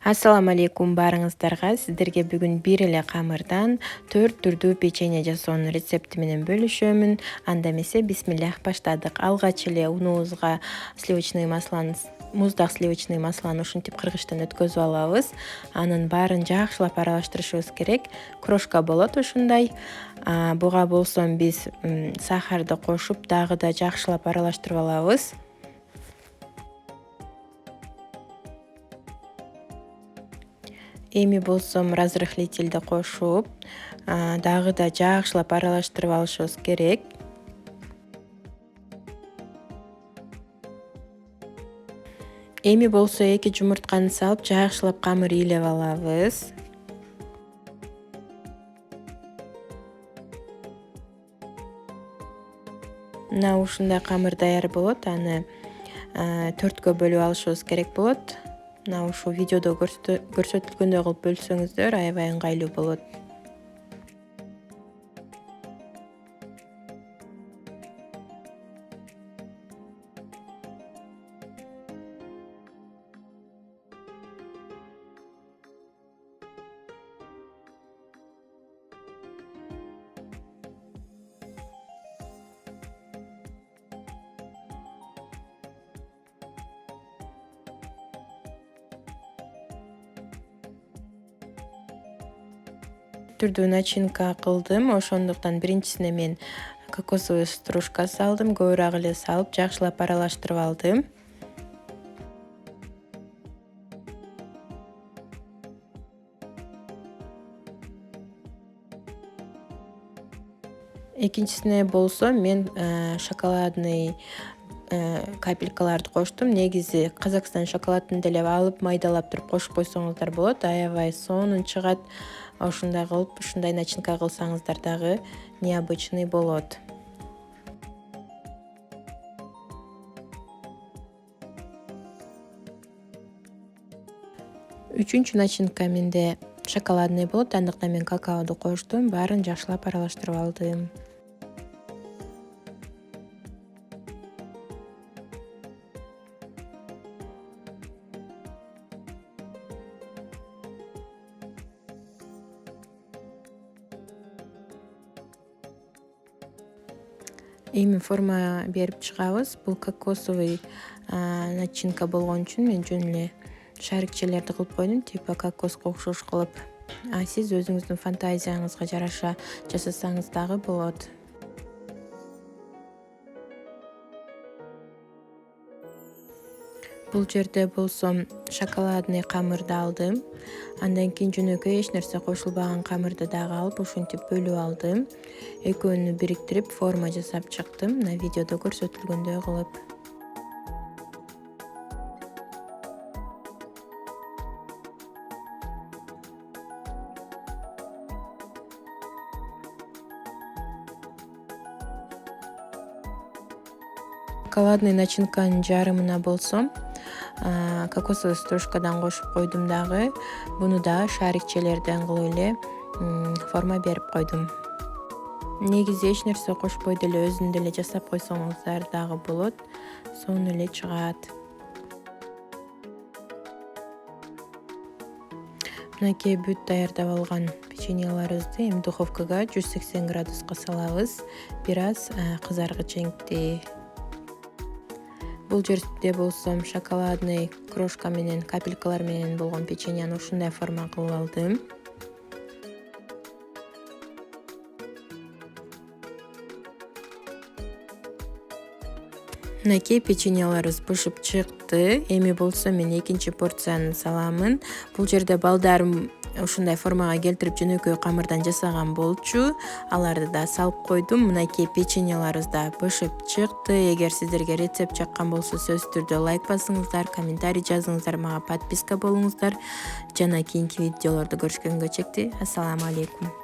Ассаламу алейкум барыңыздарга. Сиздерге бүгүн бир эле камырдан 4 түрдүү печенье жасоонун рецепти менен бөлүшөмүн. Анда эмесе бисмиллах баштадык. Алгач эле унубузга муздак сливочный масланы ушинтип кыргычтан өткөзүп алабыз. Анын баарын жакшылап аралаштырышыбыз керек. Крошка болот ушундай. Буга болсо биз сахарды кошуп дагы да жакшылап аралаштырып алабыз. Эми болсом разрыхлительди кошуп, дагы да жакшылап аралаштырып алышыбыз керек. Эми болсо 2 жумуртканы салып, жакшылап камыр ыйлап алабыз. Мына ушундай камыр даяр болот. Аны 4кө бөлүп алышыбыз керек болот. Мына ушул видеодо көрсөтүлгөндөй кылып бөлсөңүздөр аябай ыңгайлуу болот. Түрдүү начинка кылдым. Ошондуктан биринчисине мен кокосовый стружка салдым. Көбүрөөк эле салып, жакшылап аралаштырып алдым. Экинчисине болсо мен шоколадный капелькаларды коштум. Негизи Казакстан шоколадын деле алып майдалап туруп кошуп койсоңуздар болот. Аябай сонун чыгат. Ушундай кылып, ушундай начинка кылсаңыздар дагы необычный болот. Үчүнчү начинка менде шоколадный болот. Андыктан мен какаоду коштум. Баарын жакшылап аралаштырып алдым. Эми форма берип чыгабыз. Бул кокосовый начинка болгон үчүн мен жөн эле шарикчелерди кылып койдум, типа кокоска окшош кылып. Сиз өзүңүздүн фантазияңызга жараша жасасаңыз дагы болот. Бул жерде болсом шоколадный камырды алдым. Андан кийин жөнөкөй эч нерсе кошулбаган камырды дагы алып, ушинтип бөлүп алдым. Экөөнү бириктирип форма жасап чыктым. Мына видеодо көрсөтүлгөндөй кылып. Шоколадный начинканын жарымына болсом кокосовый стружкадан кошуп койдум дагы. Буну да шарикчелерден кылып эле форма берип койдум. Негизи эч нерсе кошпой деле өзүн деле жасап койсоңуздар дагы болот. Сонун эле чыгат. Мынакей бүт даярдап алган печеньеларыбызды эми духовкага 180 градуска салабыз. Бир аз кызаргыча. Бул жерде болсом шоколадный крошка менен капелькалар менен болгон печеньени ушундай форма кылып алдым. Мынакей печеньеларыбыз бышып чыкты. Эми болсо мен экинчи порцияны саламын. Бул жерде балдарым ушундай формага келтирип жөнөкөй камырдан жасаган болчу. Аларды да салып койдум. Мынакей печеньеларыбыз да бышып чыкты. Эгер сиздерге рецепт жаккан болсо сөзсүз түрдө лайк басыңыздар, комментарий жазыңыздар, мага подписка болуңуздар. Жана кийинки видеолорду көрүшкөнгө чекти. Ассаламу алейкум.